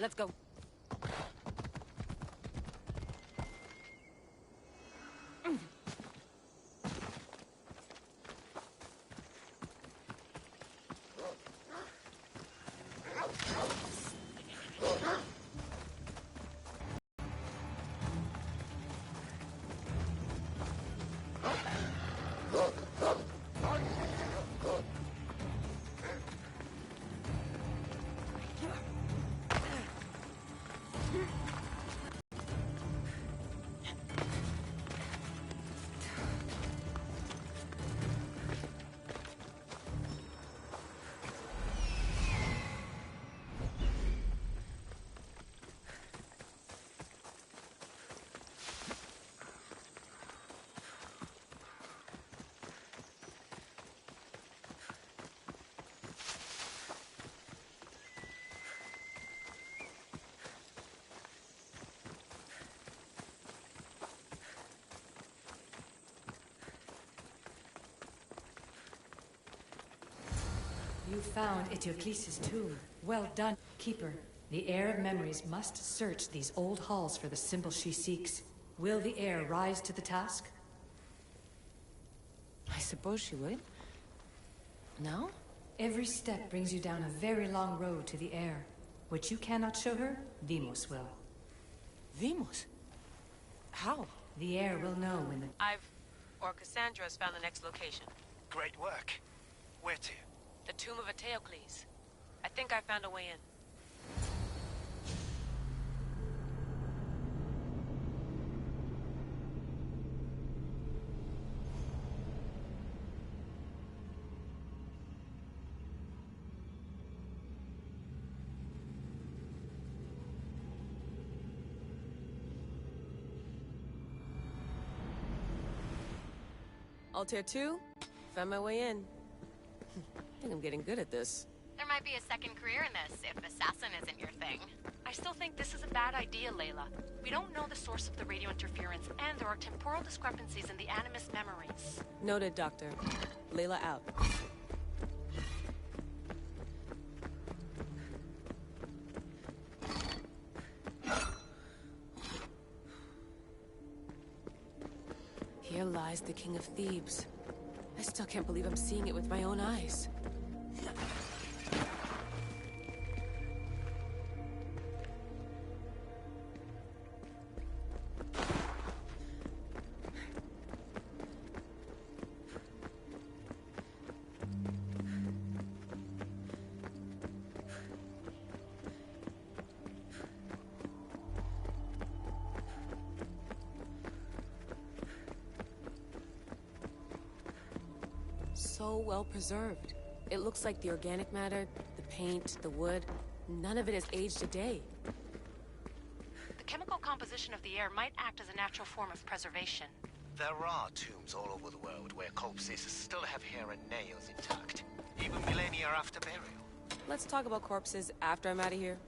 Let's go. You found Eteocles' tomb. Well done, Keeper. The Heir of Memories must search these old halls for the symbol she seeks. Will the Heir rise to the task? I suppose she would. No? Every step brings you down a very long road to the Heir. What you cannot show her, Deimos will. Deimos? How? The Heir will know when the... Cassandra has found the next location. Great work. Where to? The tomb of Eteocles. I think I found a way in. Altair 2, found my way in. I think I'm getting good at this. There might be a second career in this, if assassin isn't your thing. I still think this is a bad idea, Layla. We don't know the source of the radio interference, and there are temporal discrepancies in the Animus memories. Noted, Doctor. Layla out. Here lies the King of Thebes. I still can't believe I'm seeing it with my own eyes. So well preserved. It looks like the organic matter, the paint, the wood, none of it has aged a day. The chemical composition of the air might act as a natural form of preservation. There are tombs all over the world where corpses still have hair and nails intact, even millennia after burial. Let's talk about corpses after I'm out of here.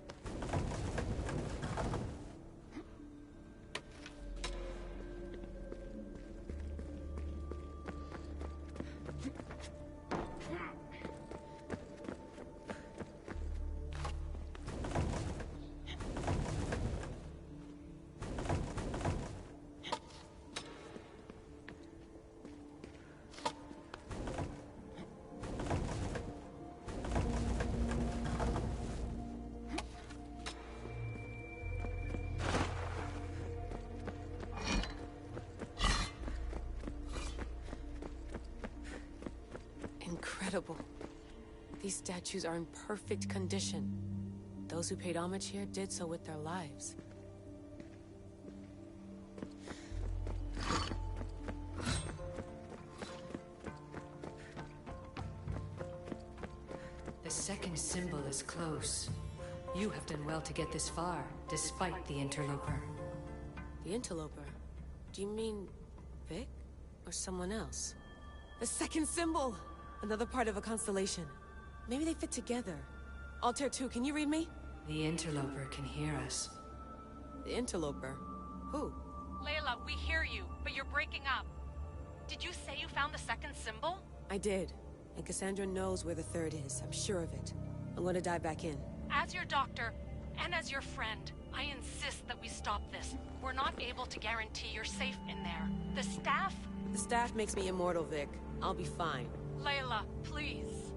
Incredible. These statues are in perfect condition. Those who paid homage here did so with their lives. The second symbol is close. You have done well to get this far, despite the interloper. The interloper? Do you mean Vic? Or someone else? The second symbol! Another part of a constellation. Maybe they fit together. Altair 2, can you read me? The interloper can hear us. The interloper? Who? Layla, we hear you, but you're breaking up. Did you say you found the second symbol? I did. And Cassandra knows where the third is. I'm sure of it. I'm going to dive back in. As your doctor, And as your friend, I insist that we stop this. We're not able to guarantee you're safe in there. The staff... The staff makes me immortal, Vic. I'll be fine. Layla, please.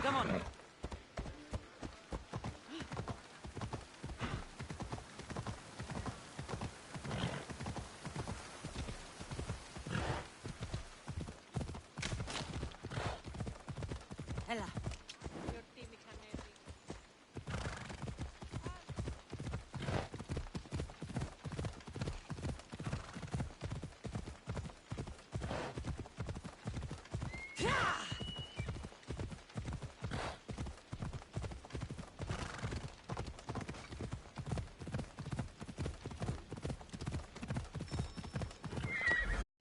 Come on. Hela.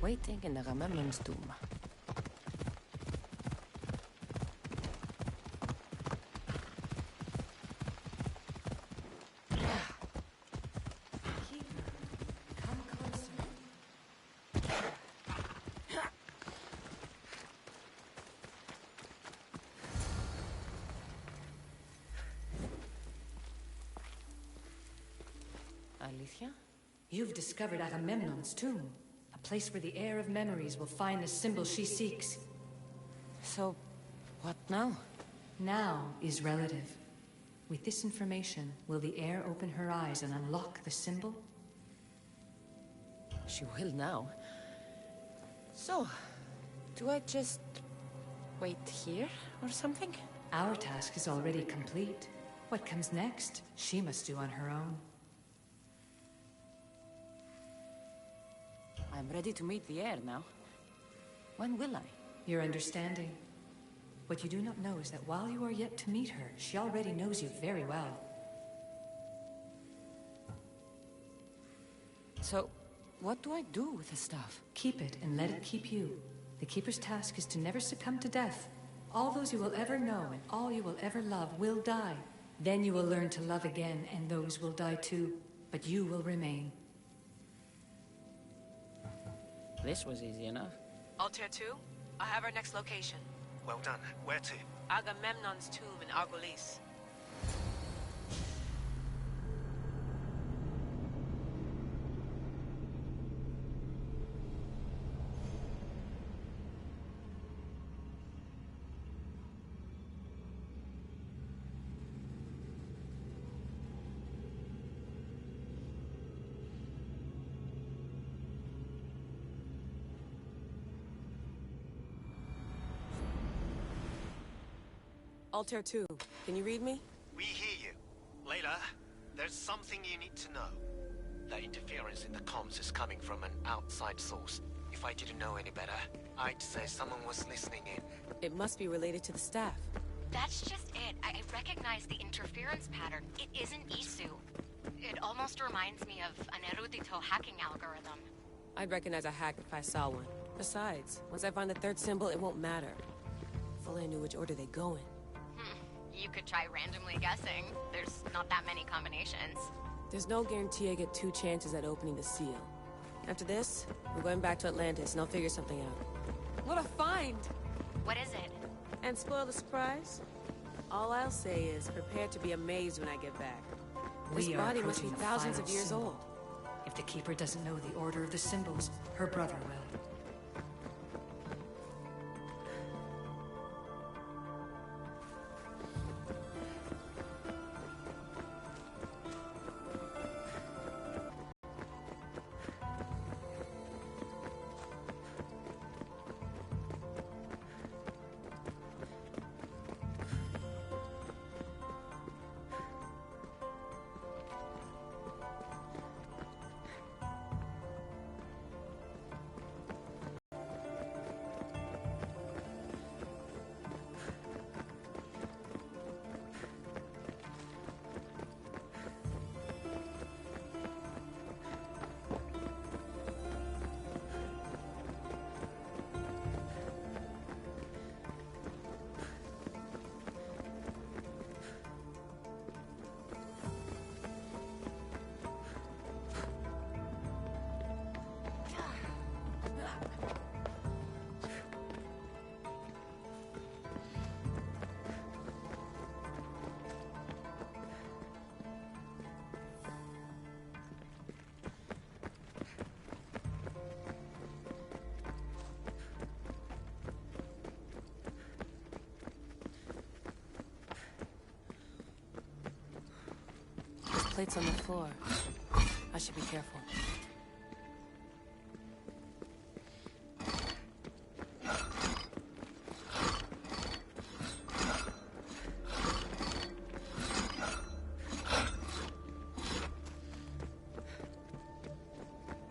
Waiting in the Agamemnon's tomb. Come closer. Alicia? You've discovered Agamemnon's tomb. A place where the heir of memories will find the symbol she seeks. So, what now? Now is relative. With this information, will the heir open her eyes and unlock the symbol? She will now. So, do I just wait here or something? Our task is already complete. What comes next, she must do on her own. I'm ready to meet the heir now. When will I? Your understanding. What you do not know is that while you are yet to meet her, she already knows you very well. So, what do I do with the stuff? Keep it and let it keep you. The Keeper's task is to never succumb to death. All those you will ever know and all you will ever love will die. Then you will learn to love again, and those will die too. But you will remain. This was easy enough. Altair 2, I have our next location. Well done. Where to? Agamemnon's tomb in Argolis. Altair 2, can you read me? We hear you. Layla, there's something you need to know. The interference in the comms is coming from an outside source. If I didn't know any better, I'd say someone was listening in. It must be related to the staff. That's just it. I recognize the interference pattern. It isn't Isu. It almost reminds me of an erudito hacking algorithm. I'd recognize a hack if I saw one. Besides, once I find the third symbol, it won't matter. If only I knew which order they go in. You could try randomly guessing. There's not that many combinations. There's no guarantee I get 2 chances at opening the seal. After this, we're going back to Atlantis and I'll figure something out. What a find! What is it? And spoil the surprise? All I'll say is, prepare to be amazed when I get back. This We are body must be approaching the thousands of final years symbol. old. If the Keeper doesn't know the order of the symbols, her brother will. Plates on the floor. I should be careful.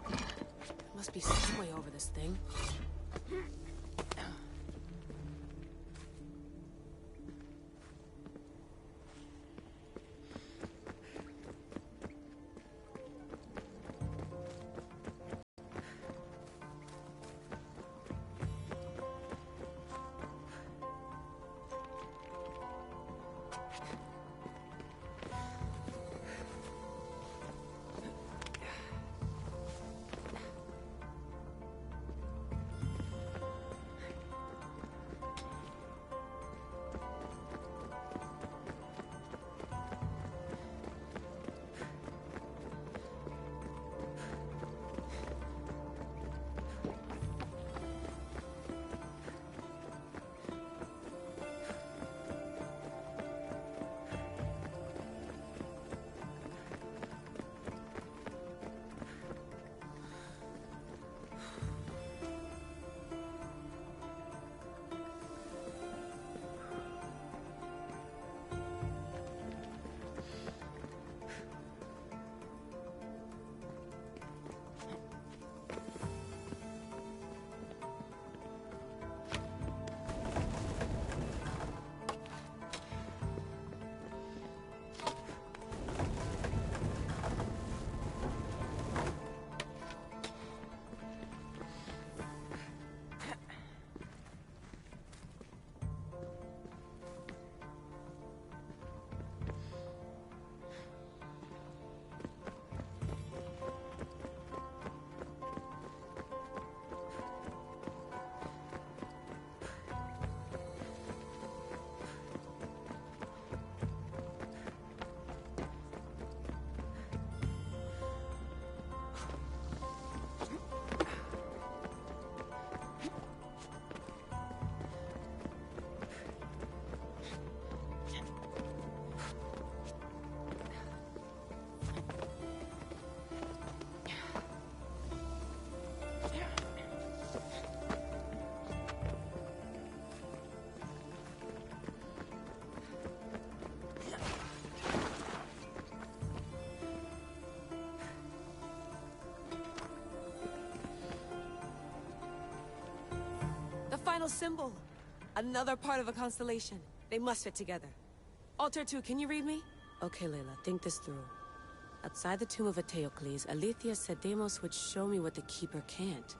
There must be some way over this thing. final symbol. Another part of a constellation. They must fit together. Altair 2, can you read me? Okay, Layla, think this through. Outside the tomb of Eteocles, Alethea said Deimos would show me what the Keeper can't.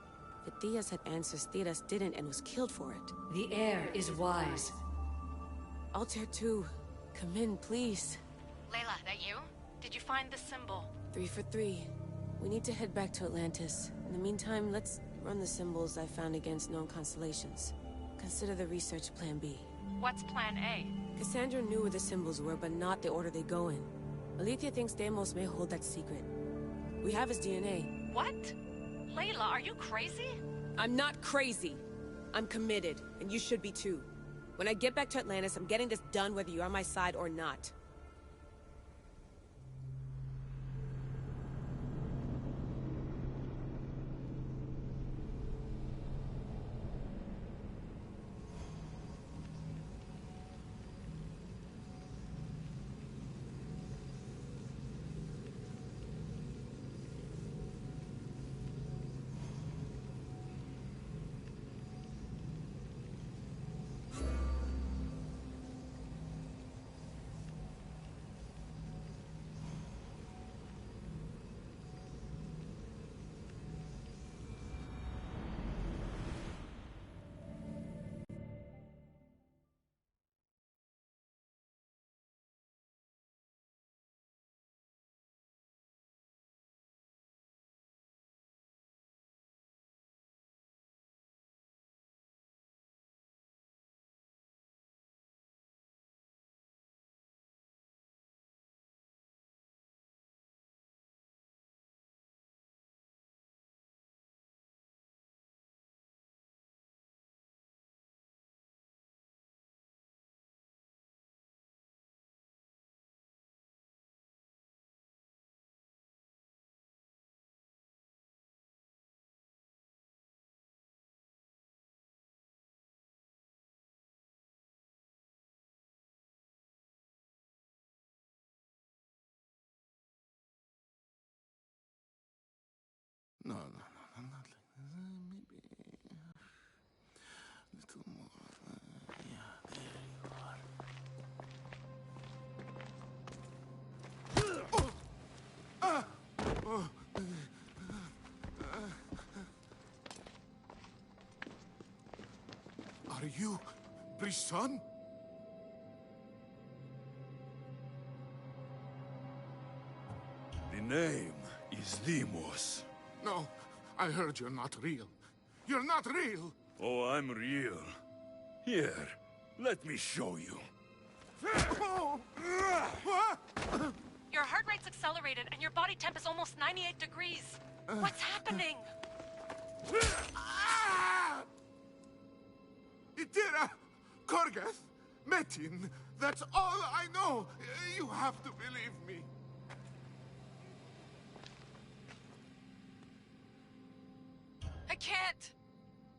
Phidias had answers Theras didn't and was killed for it. The air is wise. Altair 2, come in, please. Layla, that you? Did you find the symbol? 3 for 3. We need to head back to Atlantis. In the meantime, let's run the symbols I found against known constellations. Consider the research plan B. What's plan A? Cassandra knew where the symbols were, but not the order they go in. Alethea thinks Deimos may hold that secret. We have his DNA. What? Layla, are you crazy? I'm not crazy. I'm committed, and you should be too. When I get back to Atlantis, I'm getting this done whether you're on my side or not. No, not like this. Maybe a little more. Yeah, there you are. Are you Brisson? The name is Deimos. No, I heard you're not real. You're not real! Oh, I'm real. Here, let me show you. Your heart rate's accelerated and your body temp is almost 98 degrees. What's happening? Itira, Korgath, Metin, that's all I know. You have to believe me. I can't.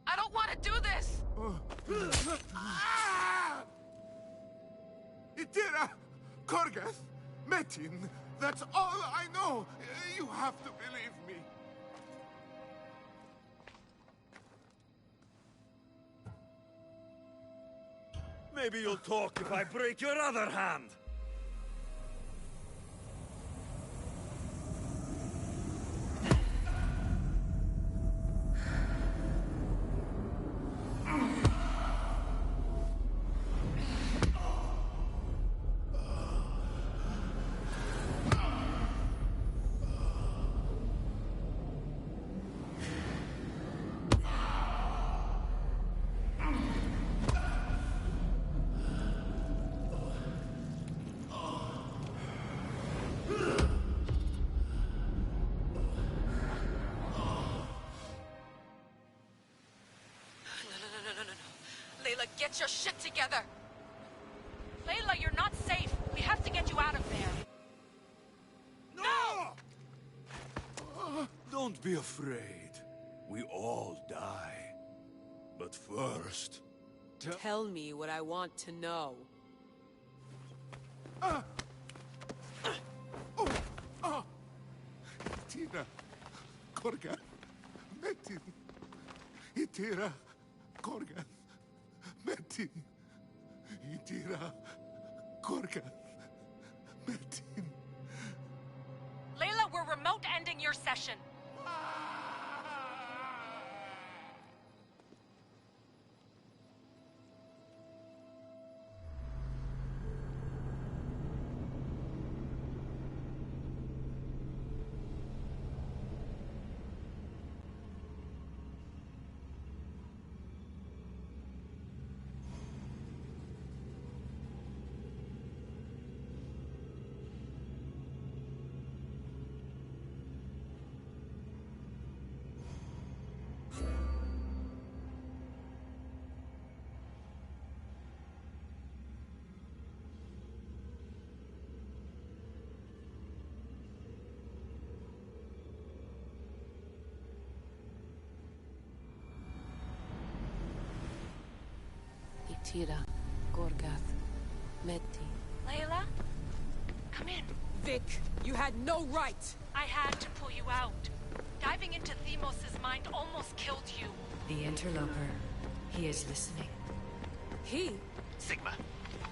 I don't want to do this. Itira, Korgath, Metin, that's all I know. You have to believe me. Maybe you'll talk if I break your other hand. Layla, get your shit together! Layla, you're not safe. We have to get you out of there. No! Don't be afraid. We all die. But first... Tell me what I want to know. Itira, Korgath, Metin. Itira, Korgath, Metin. Itira. Korgath. Metin. Layla, we're remote ending your session. Itira, Korgath, Metin. Layla? Come in. Vic, you had no right! I had to pull you out. Diving into Themos' mind almost killed you. The interloper. He is listening. He? Sigma,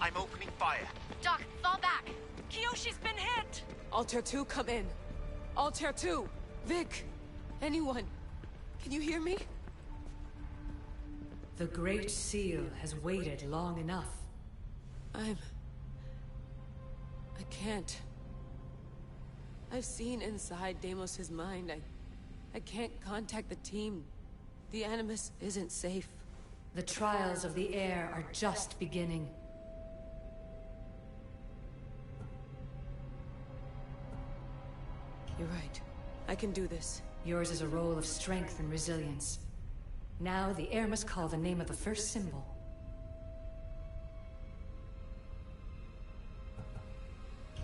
I'm opening fire. Doc, fall back. Kiyoshi's been hit! Altair 2, come in. Altair 2! Vic! Anyone! Can you hear me? The Great Seal has waited long enough. I can't. I've seen inside Deimos' mind. I can't contact the team. The Animus isn't safe. The trials of the air are just beginning. You're right. I can do this. Yours is a role of strength and resilience. Now the air must call the name of the first symbol.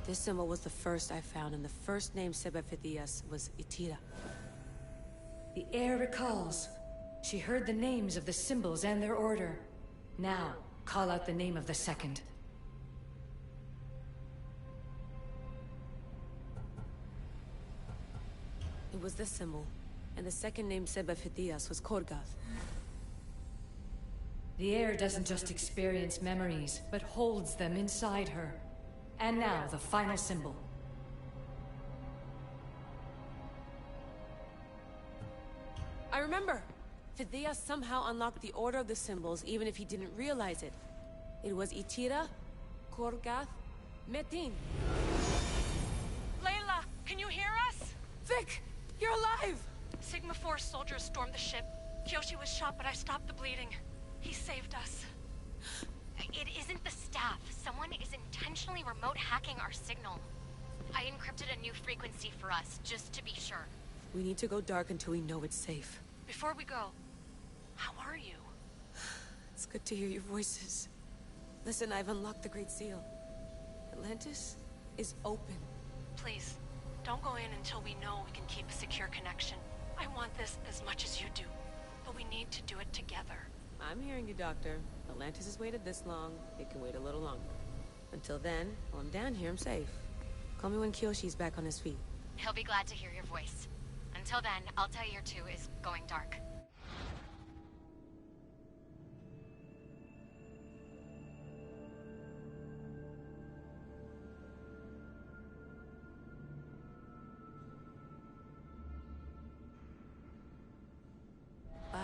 This symbol was the first I found, and the first name said by Phidias was Itira. The air recalls. She heard the names of the symbols and their order. Now, call out the name of the second. It was this symbol, and the second name said by Phidias was Korgath. The air doesn't just experience memories, but holds them inside her. And now, the final symbol. I remember! Phidias somehow unlocked the order of the symbols, even if he didn't realize it. It was Itira, Korgath, Metin. Layla, can you hear us? Vic! You're alive! Sigma 4 soldiers stormed the ship. Kiyoshi was shot, but I stopped the bleeding. He saved us. It isn't the staff. Someone is intentionally remote hacking our signal. I encrypted a new frequency for us, just to be sure. We need to go dark until we know it's safe. Before we go, how are you? It's good to hear your voices. Listen, I've unlocked the Great Seal. Atlantis is open. Please, don't go in until we know we can keep a secure connection. I want this as much as you do, but we need to do it together. I'm hearing you, Doctor. Atlantis has waited this long. It can wait a little longer. Until then, while I'm down here, I'm safe. Call me when Kiyoshi's back on his feet. He'll be glad to hear your voice. Until then, Altair 2 is going dark. Bye.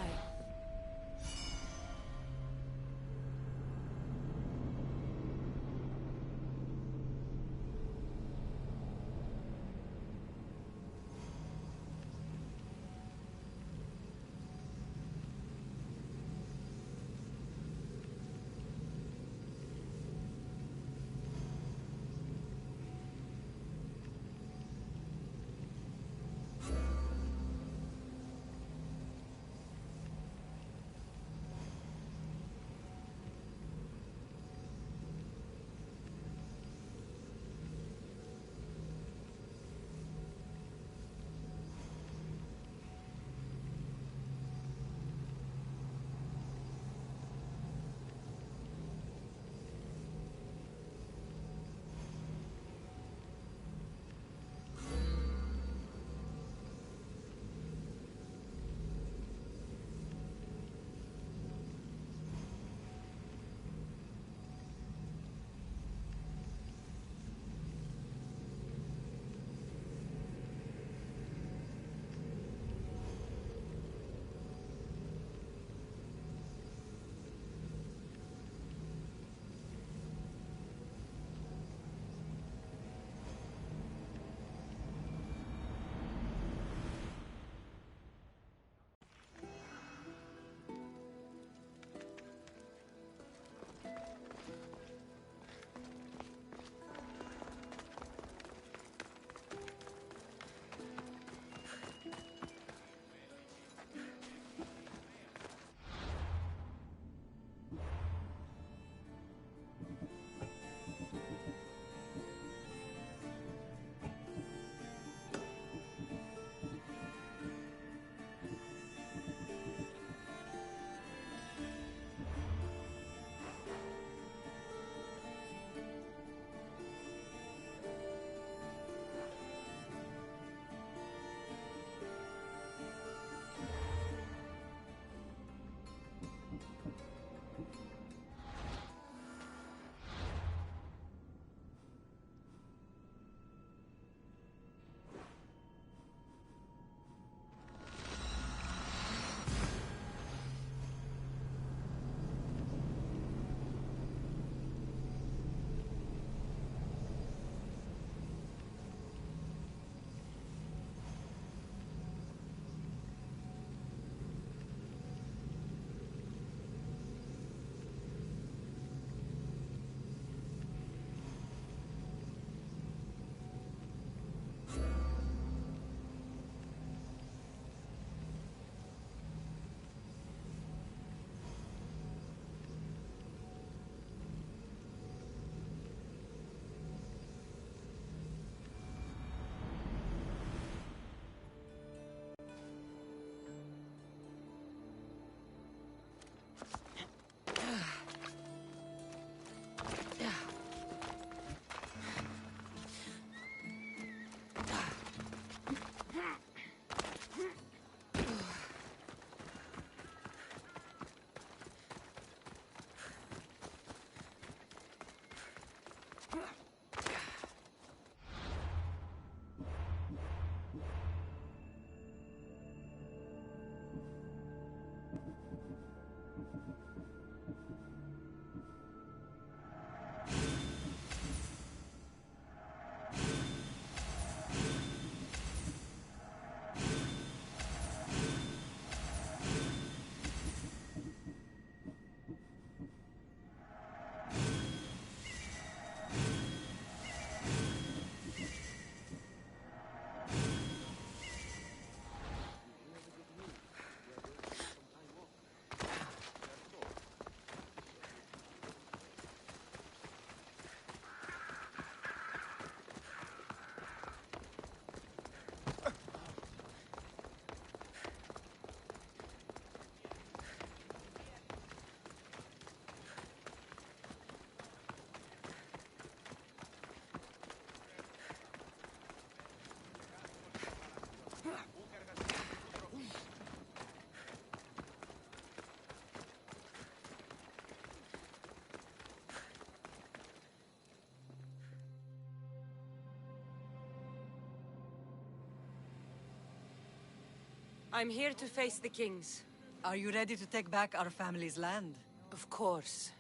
I'm here to face the kings. Are you ready to take back our family's land? Of course.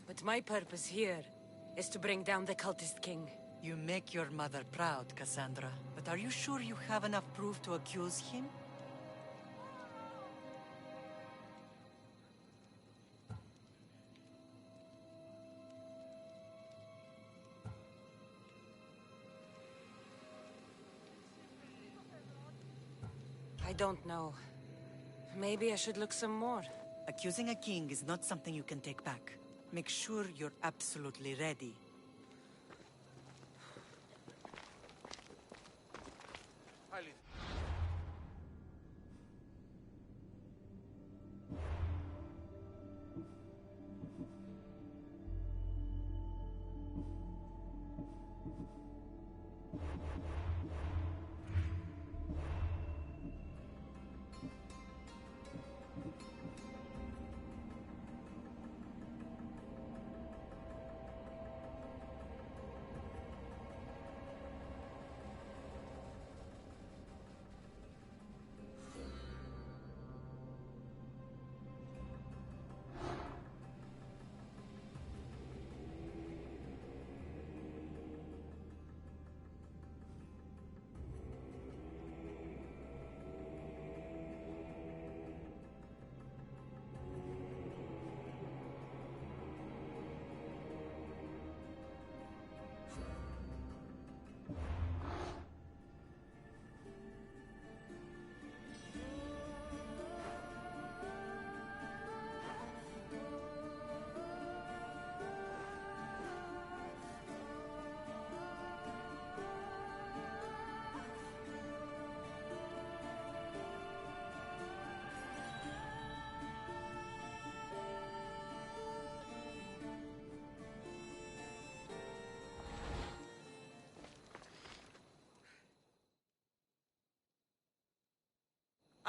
But my purpose here is to bring down the cultist king. You make your mother proud, Cassandra. But are you sure you have enough proof to accuse him? I don't know. Maybe I should look some more. Accusing a king is not something you can take back. Make sure you're absolutely ready.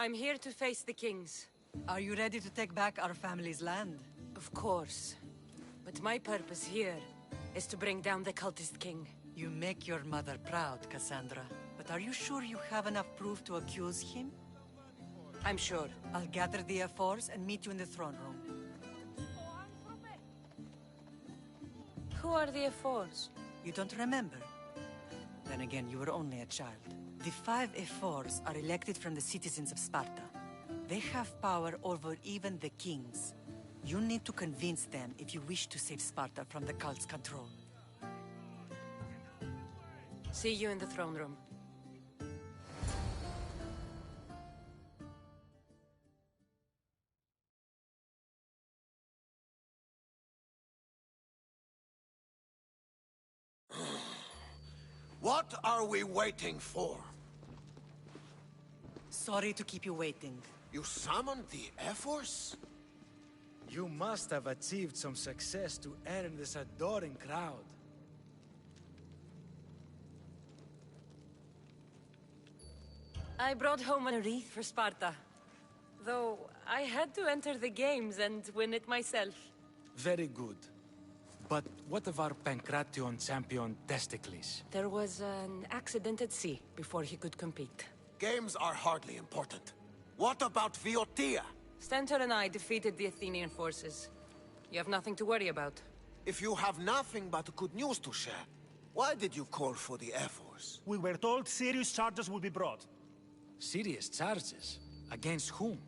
I'm here to face the kings. Are you ready to take back our family's land? Of course. But my purpose here is to bring down the cultist king. You make your mother proud, Cassandra. But are you sure you have enough proof to accuse him? I'm sure. I'll gather the F4s and meet you in the throne room. Who are the F4s? You don't remember? Then again, you were only a child. The 5 F4s are elected from the citizens of Sparta. They have power over even the kings. You need to convince them if you wish to save Sparta from the cult's control. See you in the throne room. What are we waiting for? Sorry to keep you waiting. You summoned the F-Force? You must have achieved some success to earn this adoring crowd. I brought home a wreath for Sparta. Though, I had to enter the games and win it myself. Very good. But what of our Pancration champion, Testicles? There was an accident at sea before he could compete. Games are hardly important. What about Viotia? Stentor and I defeated the Athenian forces. You have nothing to worry about. If you have nothing but good news to share, why did you call for the F-Force? We were told serious charges would be brought. Serious charges? Against whom?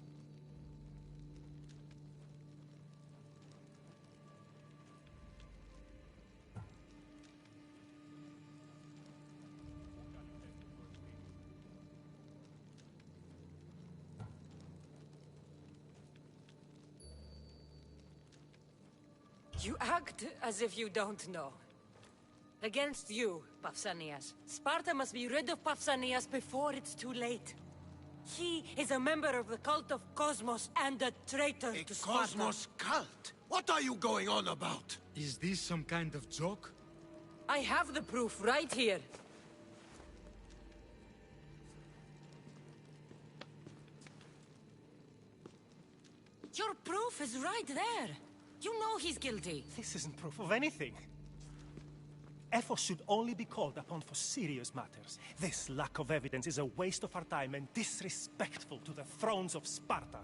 You act as if you don't know. Against you, Pausanias. Sparta must be rid of Pausanias before it's too late. He is a member of the cult of Cosmos and a traitor to Sparta. A Cosmos cult? What are you going on about? Is this some kind of joke? I have the proof right here. Your proof is right there. You know he's guilty. This isn't proof of anything. Ephos should only be called upon for serious matters. This lack of evidence is a waste of our time and disrespectful to the thrones of Sparta.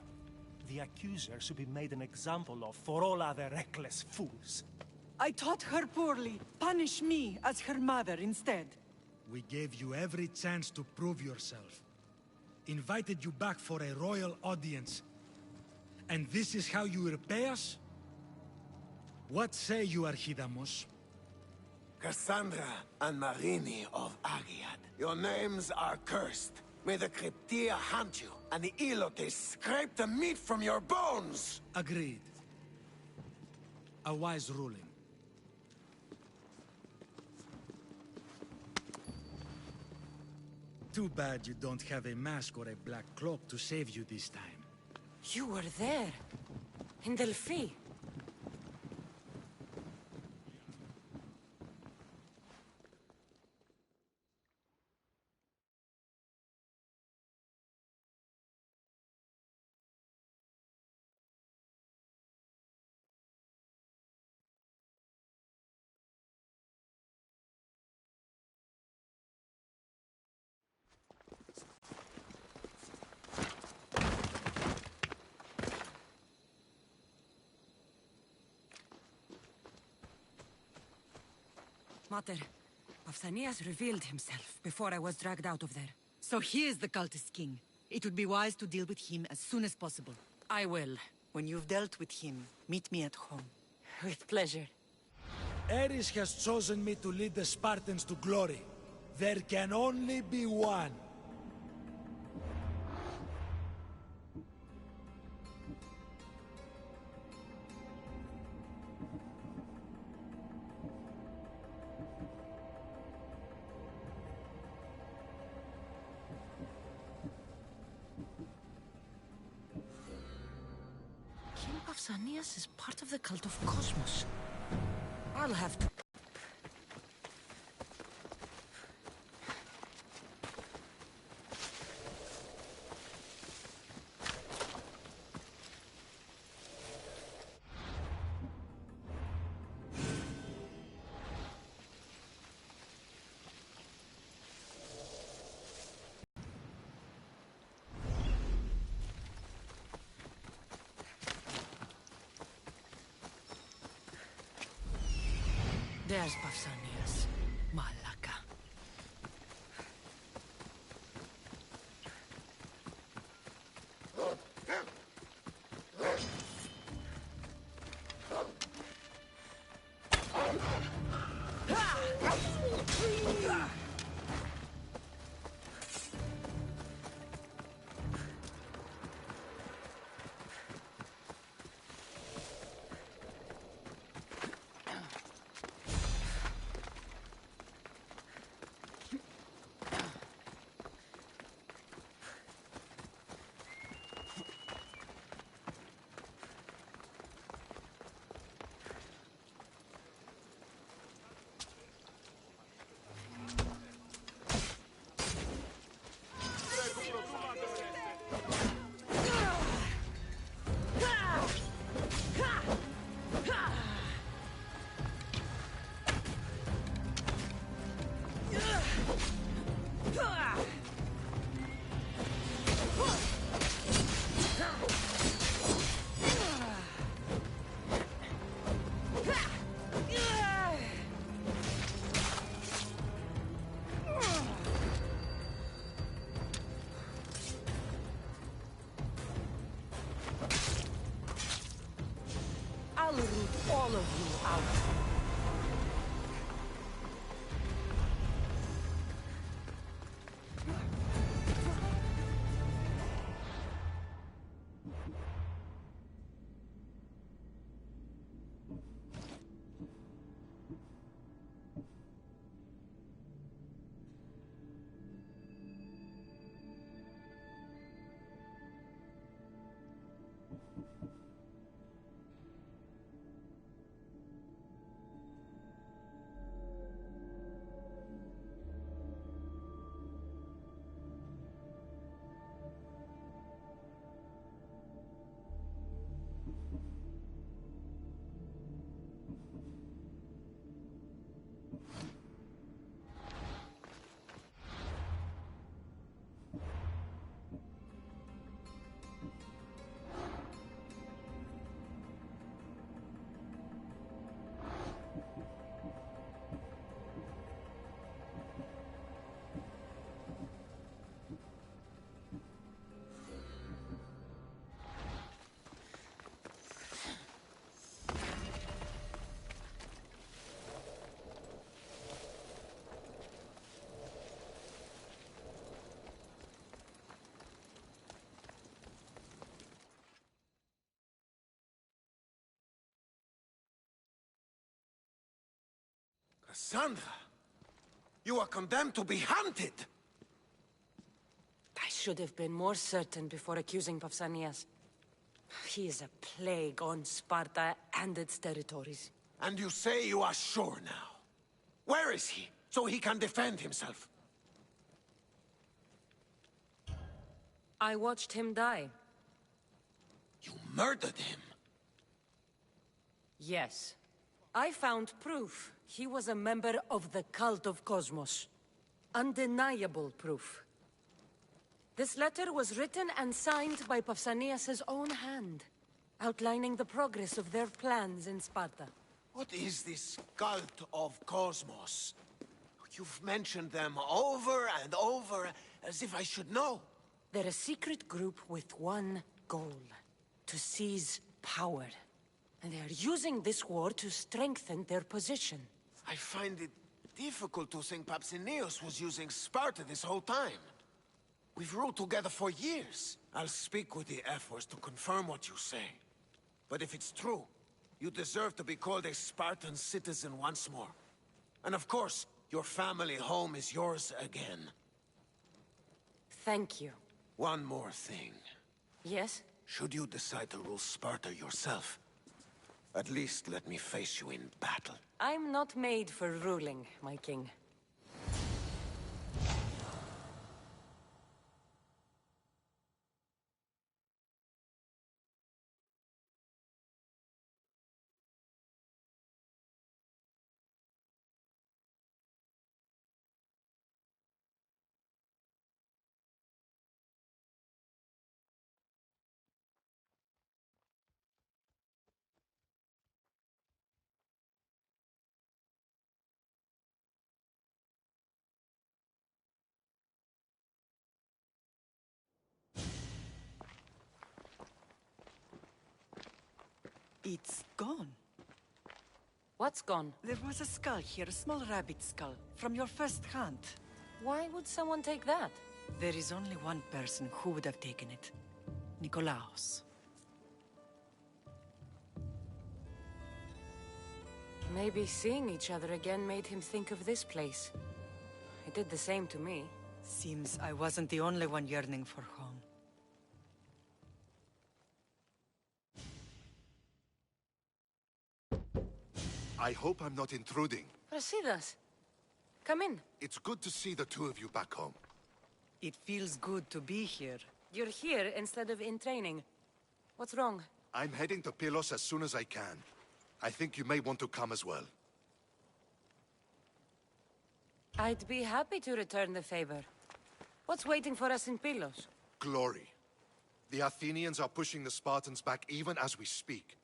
The accuser should be made an example of for all other reckless fools. I taught her poorly. Punish me as her mother instead. We gave you every chance to prove yourself. Invited you back for a royal audience. And this is how you repay us? What say you, Archidamos? Cassandra and Marini of Agiad, your names are cursed. May the Cryptia haunt you, and the Elotes scrape the meat from your bones! Agreed. A wise ruling. Too bad you don't have a mask or a black cloak to save you this time. You were there. In Delphi. Mater, Pausanias revealed himself before I was dragged out of there. So he is the cultist king. It would be wise to deal with him as soon as possible. I will. When you've dealt with him, meet me at home. With pleasure. Ares has chosen me to lead the Spartans to glory. There can only be one. Pausanias is part of the cult of Cosmos. I'll have to... There's Pausanias. Malaka. I'll root all of you out. Cassandra! You are condemned to be hunted! I should have been more certain before accusing Pausanias. He is a plague on Sparta and its territories. And you say you are sure now? Where is he, so he can defend himself? I watched him die. You murdered him? Yes. I found proof he was a member of the cult of Cosmos. Undeniable proof. This letter was written and signed by Pausanias' own hand, outlining the progress of their plans in Sparta. What is this cult of Cosmos? You've mentioned them over and over, as if I should know. They're a secret group with one goal: to seize power. And they are using this war to strengthen their position. I find it difficult to think Pausanias was using Sparta this whole time. We've ruled together for years. I'll speak with the F-Force to confirm what you say. But if it's true, you deserve to be called a Spartan citizen once more. And of course, your family home is yours again. Thank you. One more thing. Yes? Should you decide to rule Sparta yourself, at least let me face you in battle. I'm not made for ruling, my king. It's gone. What's gone? There was a skull here, a small rabbit skull, from your first hunt. Why would someone take that? There is only one person who would have taken it. Nikolaos. Maybe seeing each other again made him think of this place. It did the same to me. Seems I wasn't the only one yearning for home. I hope I'm not intruding. Brasidas, come in. It's good to see the two of you back home. It feels good to be here. You're here instead of in training. What's wrong? I'm heading to Pylos as soon as I can. I think you may want to come as well. I'd be happy to return the favor. What's waiting for us in Pylos? Glory. The Athenians are pushing the Spartans back even as we speak.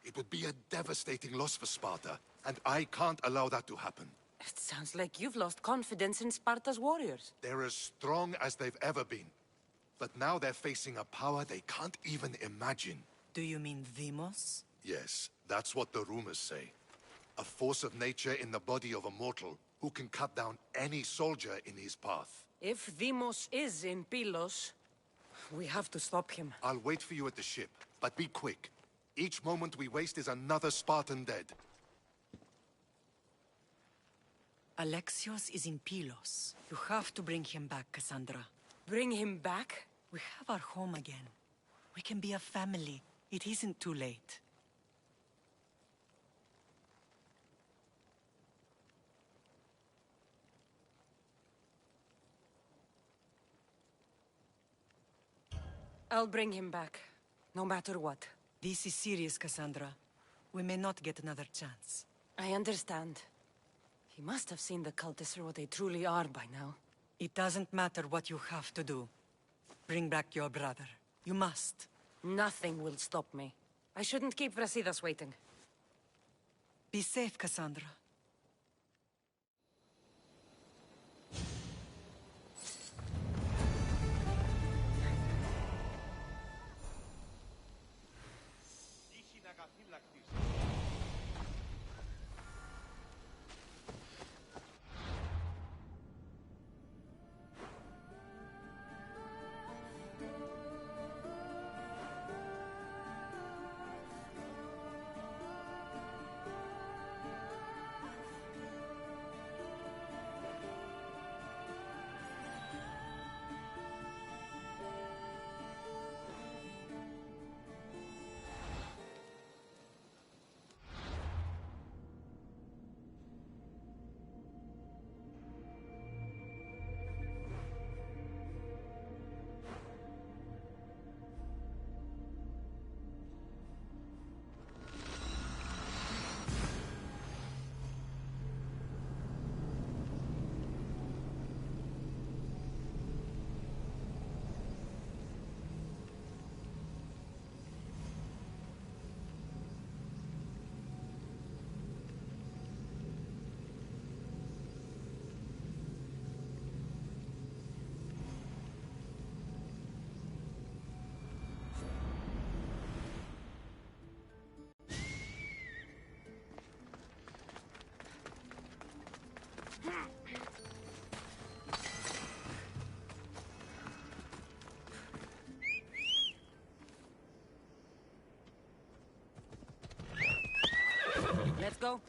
It would be a devastating loss for Sparta, and I can't allow that to happen. It sounds like you've lost confidence in Sparta's warriors. They're as strong as they've ever been. But now they're facing a power they can't even imagine. Do you mean Deimos? Yes, that's what the rumors say. A force of nature in the body of a mortal who can cut down any soldier in his path. If Deimos is in Pylos, we have to stop him. I'll wait for you at the ship, but be quick. Each moment we waste is another Spartan dead. Alexios is in Pylos. You have to bring him back, Cassandra. Bring him back? We have our home again. We can be a family. It isn't too late. I'll bring him back, no matter what. This is serious, Cassandra. We may not get another chance. I understand. He must have seen the cultists for what they truly are by now. It doesn't matter what you have to do. Bring back your brother. You must. Nothing will stop me. I shouldn't keep Brasidas waiting. Be safe, Cassandra. go.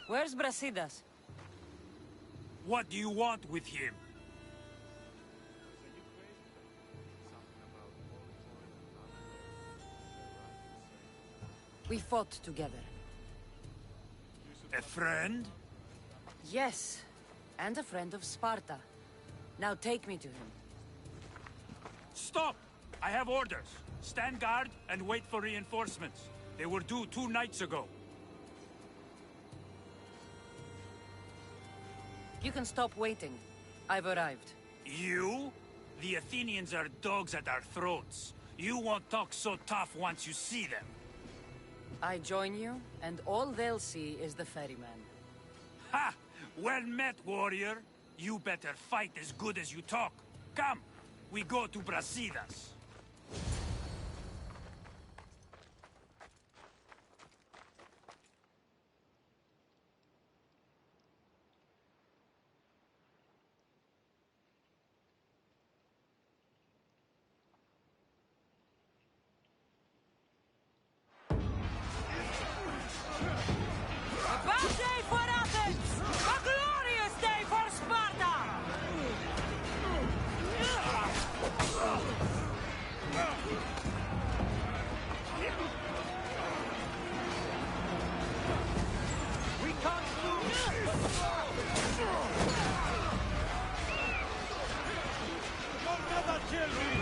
Where's Brasidas? What do you want with him? We fought together. A friend? Yes, and a friend of Sparta. Now take me to him. Stop! I have orders. Stand guard and wait for reinforcements. They were due 2 nights ago. You can stop waiting. I've arrived. You? The Athenians are dogs at our throats. You won't talk so tough once you see them. I join you, and all they'll see is the ferryman. Ha! Well met, warrior. You better fight as good as you talk. Come, we go to Brasidas. A bad day for Athens! A glorious day for Sparta! We can't move! You'll never kill me!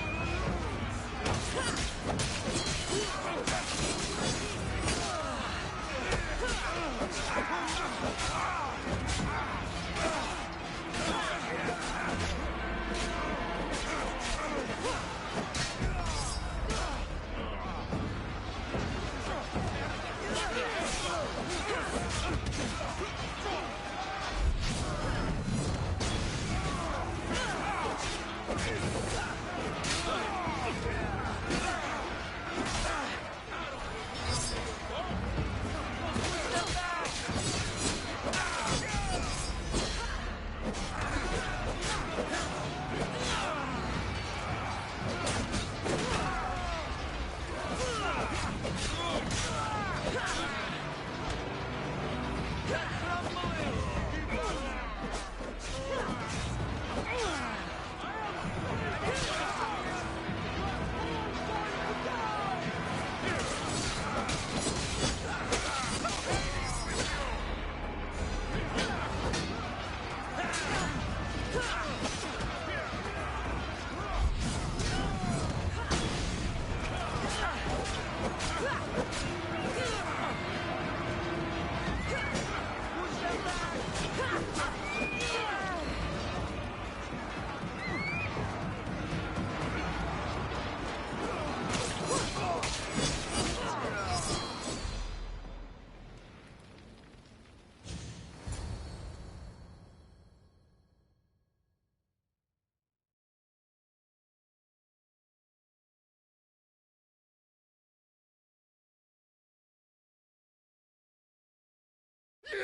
Get from my Sidas!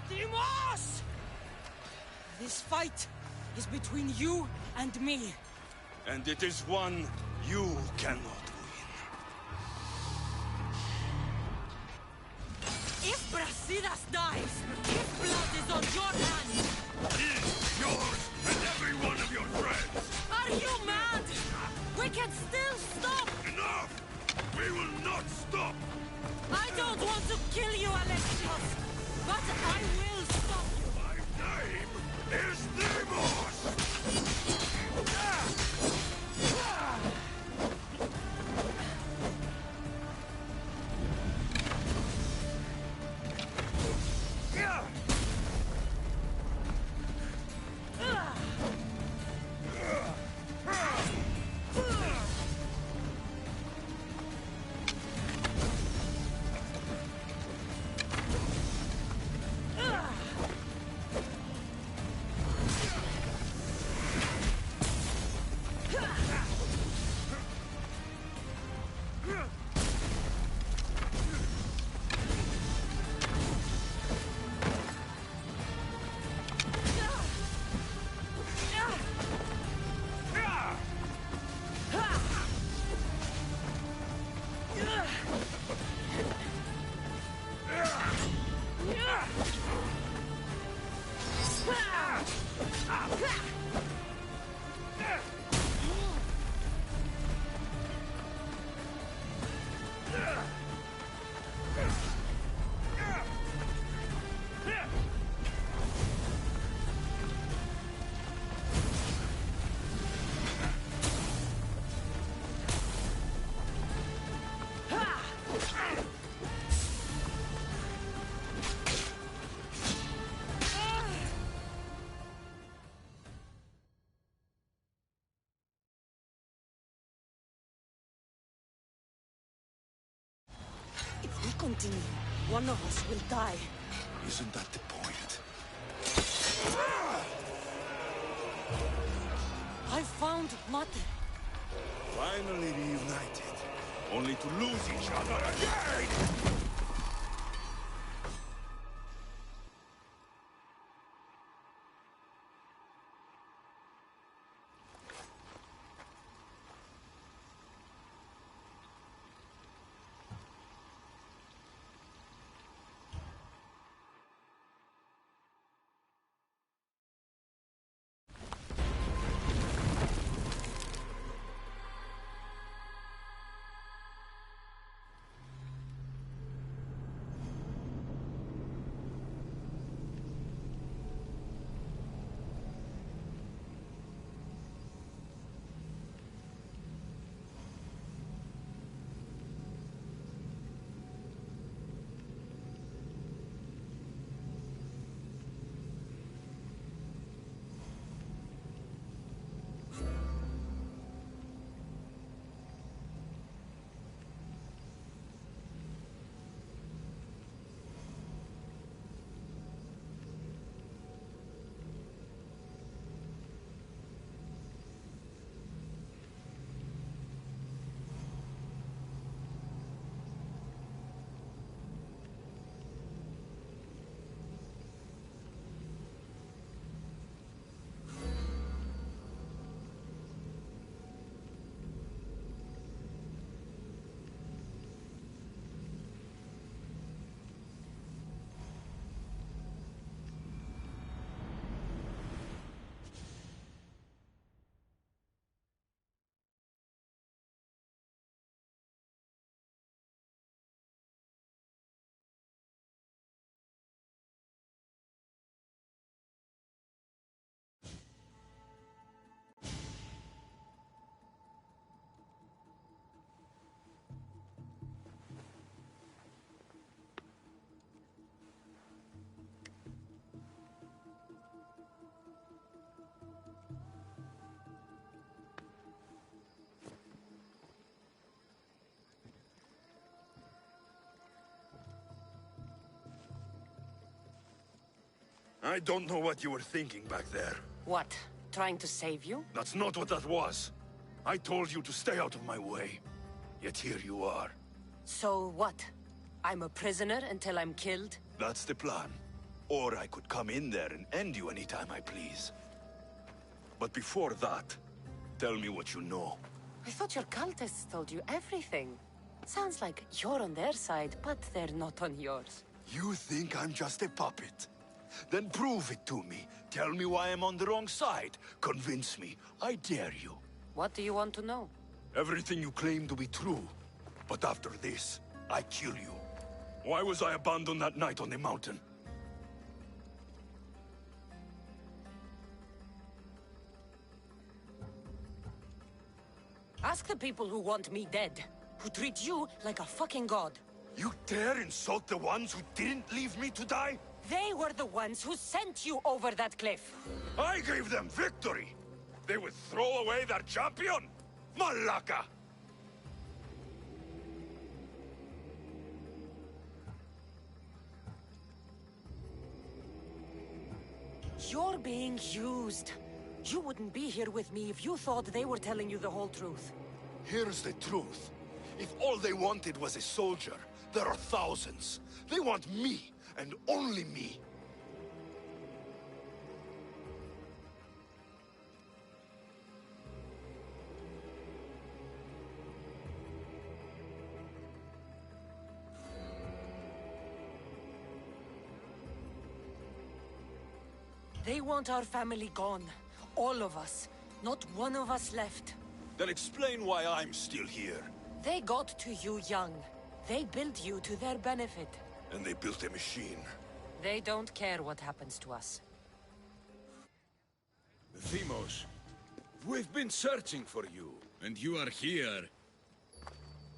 Dimos! This fight is between you and me. And it is one you cannot win. If Brasidas dies, his blood is on your hands! His, yours, and every one of your friends! Are you mad? We can still stop! Enough! We will not stop! I don't want to kill you, Alexios, but I will stop you! My name is Demos! If we continue, one of us will die. Isn't that the point? I found Mater. Finally reunited, only to lose each other again! I don't know what you were thinking back there. What? Trying to save you? That's not what that was. I told you to stay out of my way. Yet here you are. So what? I'm a prisoner until I'm killed? That's the plan. Or I could come in there and end you anytime I please. But before that, tell me what you know. I thought your cultists told you everything. Sounds like you're on their side, but they're not on yours. You think I'm just a puppet? Then prove it to me. Tell me why I'm on the wrong side. Convince me. I dare you. What do you want to know? Everything you claim to be true. But after this, I kill you. Why was I abandoned that night on the mountain? Ask the people who want me dead, who treat you like a fucking god. You dare insult the ones who didn't leave me to die? They were the ones who sent you over that cliff. I gave them victory! They would throw away their champion? Malaka! You're being used. You wouldn't be here with me if you thought they were telling you the whole truth. Here's the truth. If all they wanted was a soldier, there are thousands. They want me, and only me. They want our family gone. All of us. Not one of us left. Then explain why I'm still here. They got to you young. They built you to their benefit. And they built a machine. They don't care what happens to us. Themos, we've been searching for you, and you are here.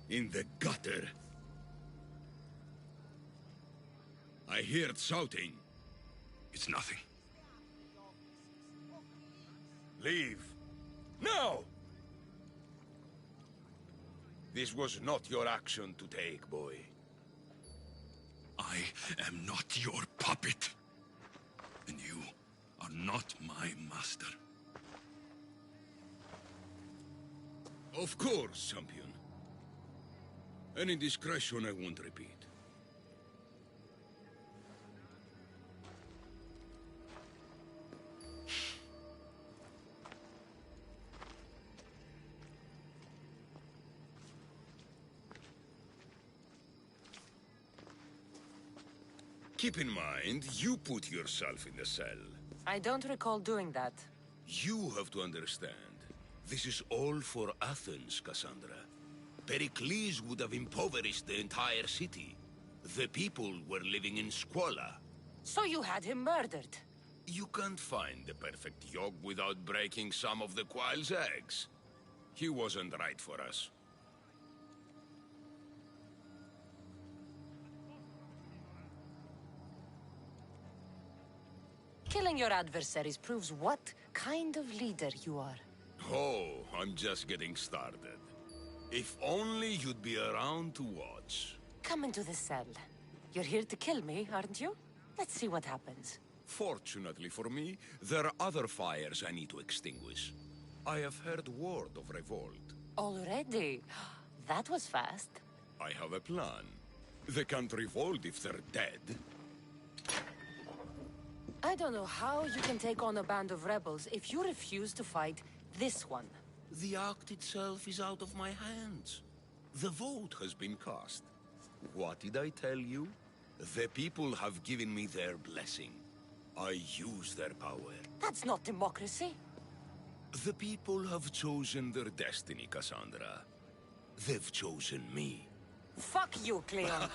In the gutter. I heard shouting. It's nothing. Leave. Now! This was not your action to take, boy. I am not your puppet. And you are not my master. Of course, champion. Any indiscretion I won't repeat. Keep in mind, you put yourself in the cell. I don't recall doing that. You have to understand. This is all for Athens, Cassandra. Pericles would have impoverished the entire city. The people were living in squalor. So you had him murdered? You can't find the perfect yolk without breaking some of the quail's eggs. He wasn't right for us. Killing your adversaries proves what kind of leader you are. Oh, I'm just getting started. If only you'd be around to watch. Come into the cell. You're here to kill me, aren't you? Let's see what happens. Fortunately for me, there are other fires I need to extinguish. I have heard word of revolt. Already? That was fast. I have a plan. They can't revolt if they're dead. I don't know how you can take on a band of rebels if you refuse to fight this one. The act itself is out of my hands. The vote has been cast. What did I tell you? The people have given me their blessing. I use their power. That's not democracy. The people have chosen their destiny, Cassandra. They've chosen me. Fuck you, Cleon.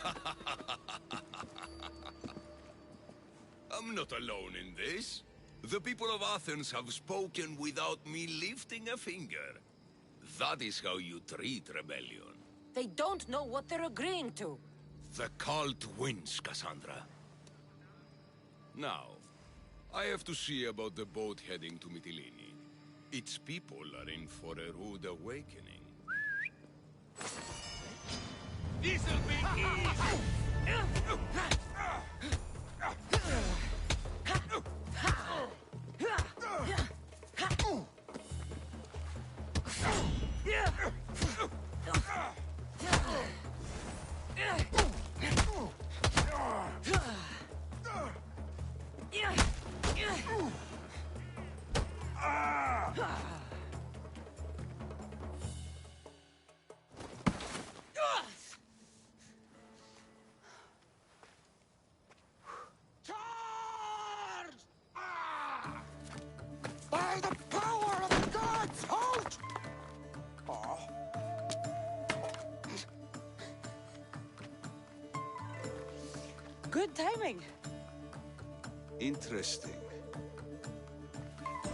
I'm not alone in this. The people of Athens have spoken without me lifting a finger. That is how you treat rebellion. They don't know what they're agreeing to. The cult wins, Cassandra. Now, I have to see about the boat heading to Mytilene. Its people are in for a rude awakening. This'll be easy! By the power of the gods, halt! Good timing. Interesting.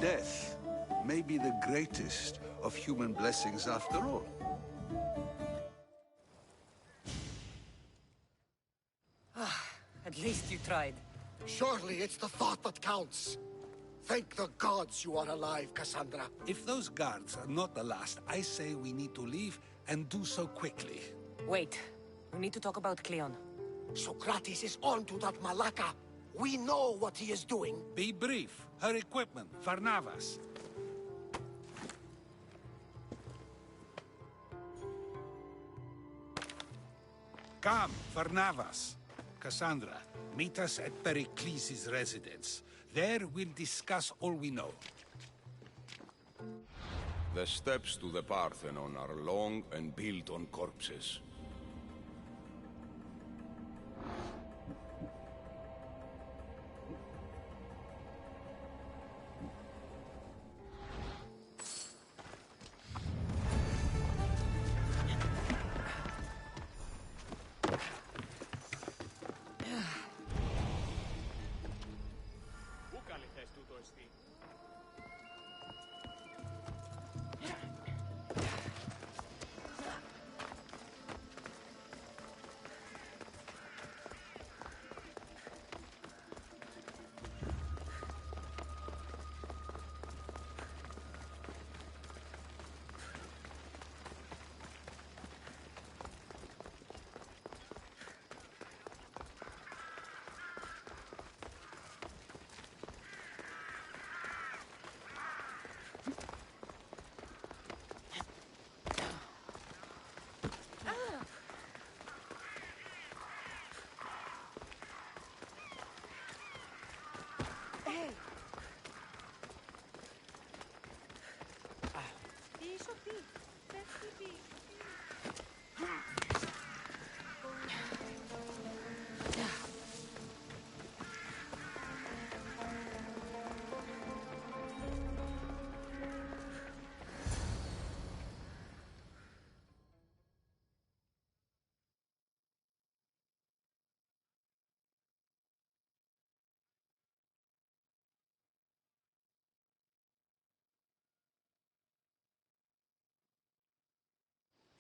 Death may be the greatest of human blessings after all. At least you tried. Surely it's the thought that counts. Thank the gods you are alive, Cassandra. If those guards are not the last, I say we need to leave and do so quickly. Wait. We need to talk about Cleon. Socrates is on to that Malaka. We know what he is doing. Be brief. Her equipment, Varnavas. Come, Varnavas. Cassandra, meet us at Pericles' residence. There we'll discuss all we know. The steps to the Parthenon are long and built on corpses.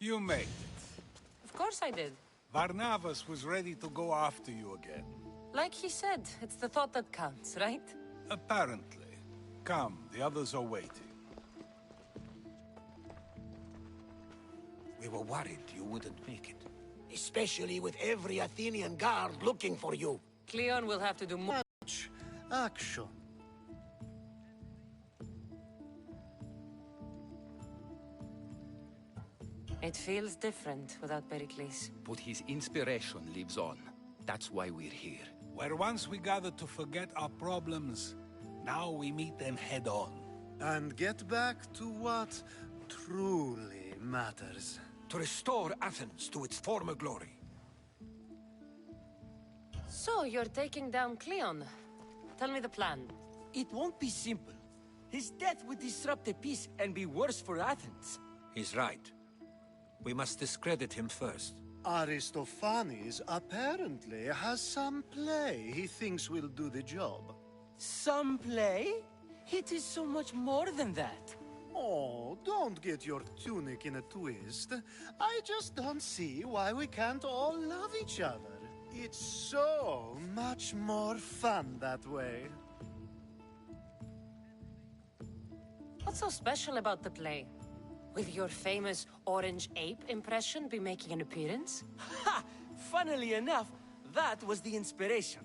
You made it. Of course I did. Varnavas was ready to go after you again. Like he said, it's the thought that counts, right? Apparently. Come, the others are waiting. We were worried you wouldn't make it. Especially with every Athenian guard looking for you. Cleon will have to do more. Action. It feels different without Pericles. But his inspiration lives on. That's why we're here. Where once we gathered to forget our problems, now we meet them head on. And get back to what truly matters. To restore Athens to its former glory. So, you're taking down Cleon. Tell me the plan. It won't be simple. His death would disrupt the peace and be worse for Athens. He's right. We must discredit him first. Aristophanes apparently has some play he thinks will do the job. Some play? It is so much more than that. Oh, don't get your tunic in a twist. I just don't see why we can't all love each other. It's so much more fun that way. What's so special about the play? Will your famous orange ape impression be making an appearance? Ha! Funnily enough, that was the inspiration.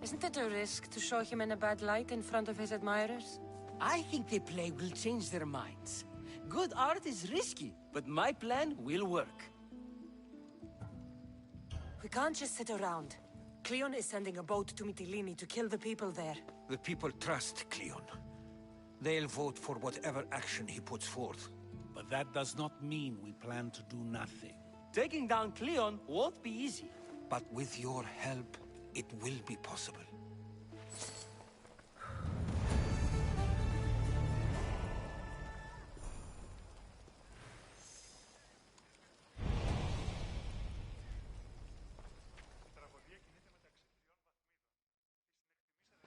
Isn't it a risk to show him in a bad light in front of his admirers? I think the play will change their minds. Good art is risky, but my plan will work. We can't just sit around. Cleon is sending a boat to Mytilene to kill the people there. The people trust Cleon. They'll vote for whatever action he puts forth. But that does not mean we plan to do nothing. Taking down Cleon won't be easy. But with your help, it will be possible.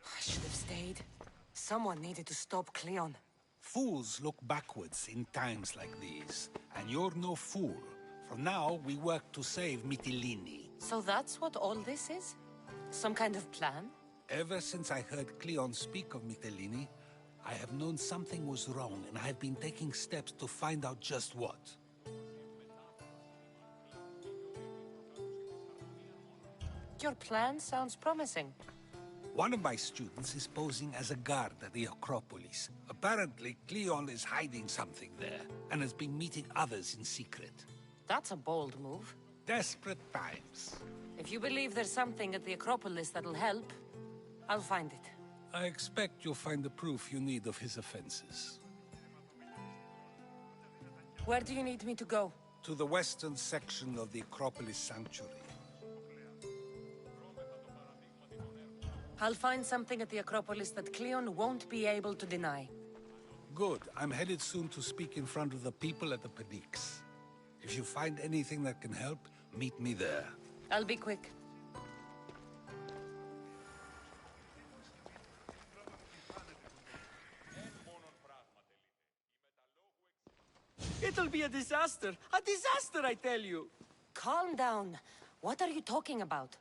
I should have stayed. Someone needed to stop Cleon. Fools look backwards in times like these. And you're no fool. From now, we work to save Mytilene. So that's what all this is? Some kind of plan? Ever since I heard Cleon speak of Mytilene, I have known something was wrong, and I have been taking steps to find out just what. Your plan sounds promising. One of my students is posing as a guard at the Acropolis. Apparently, Cleon is hiding something there, and has been meeting others in secret. That's a bold move. Desperate times. If you believe there's something at the Acropolis that'll help, I'll find it. I expect you'll find the proof you need of his offenses. Where do you need me to go? To the western section of the Acropolis Sanctuary. I'll find something at the Acropolis that Cleon won't be able to deny. Good. I'm headed soon to speak in front of the people at the Pnyx. If you find anything that can help, meet me there. I'll be quick. It'll be a disaster! A disaster, I tell you! Calm down. What are you talking about?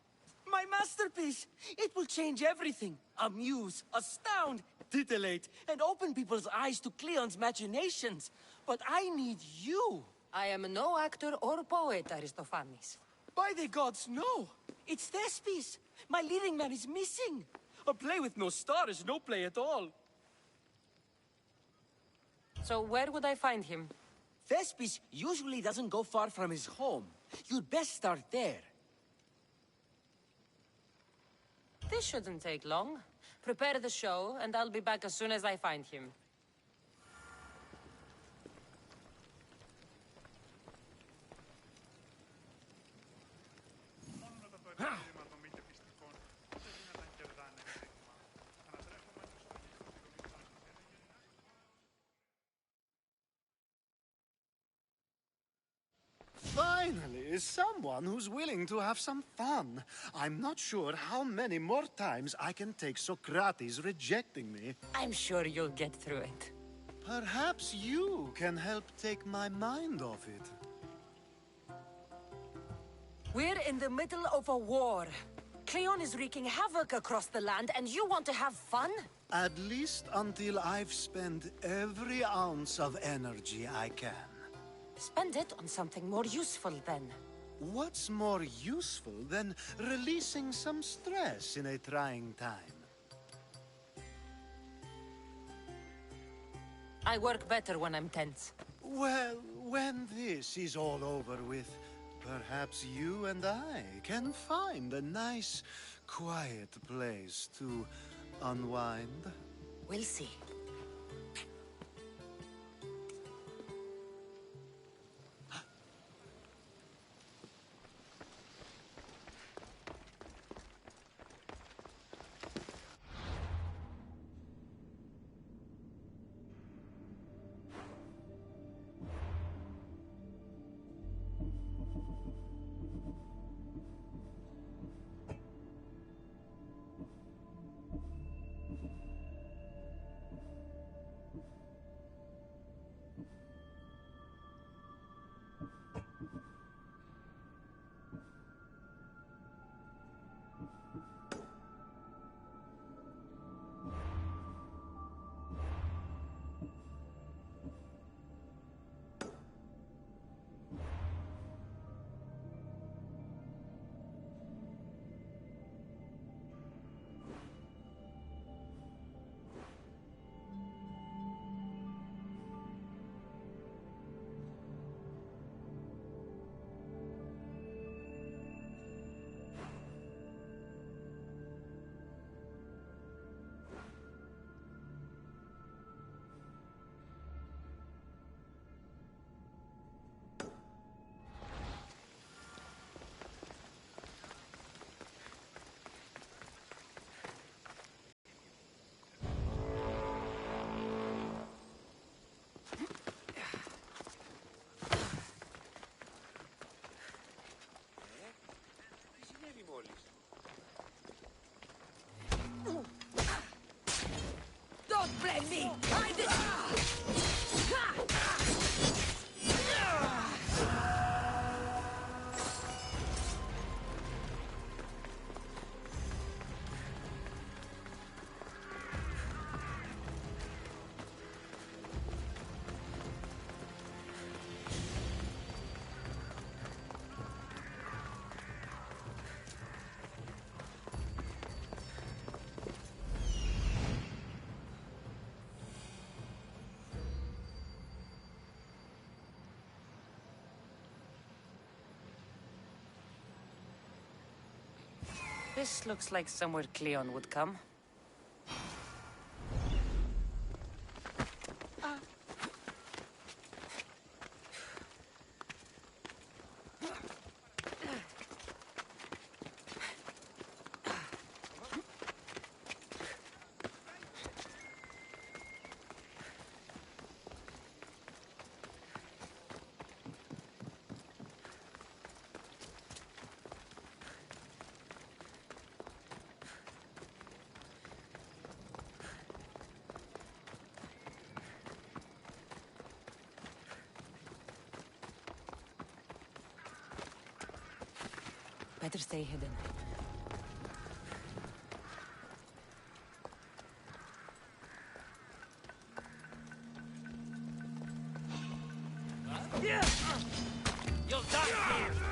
My masterpiece! It will change everything. Amuse, astound, titillate, and open people's eyes to Cleon's machinations. But I need you! I am no actor or poet, Aristophanes. By the gods, no! It's Thespis! My leading man is missing! A play with no star is no play at all. So where would I find him? Thespis usually doesn't go far from his home. You'd best start there. This shouldn't take long. Prepare the show, and I'll be back as soon as I find him. Finally, someone who's willing to have some fun. I'm not sure how many more times I can take Socrates rejecting me. I'm sure you'll get through it. Perhaps you can help take my mind off it. We're in the middle of a war. Cleon is wreaking havoc across the land, and you want to have fun? At least until I've spent every ounce of energy I can. Spend it on something more useful, then. What's more useful than releasing some stress in a trying time? I work better when I'm tense. Well, when this is all over with, perhaps you and I can find a nice, quiet place to unwind. We'll see. This looks like somewhere Cleon would come. Better stay hidden. You'll die here!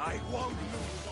I won't lose.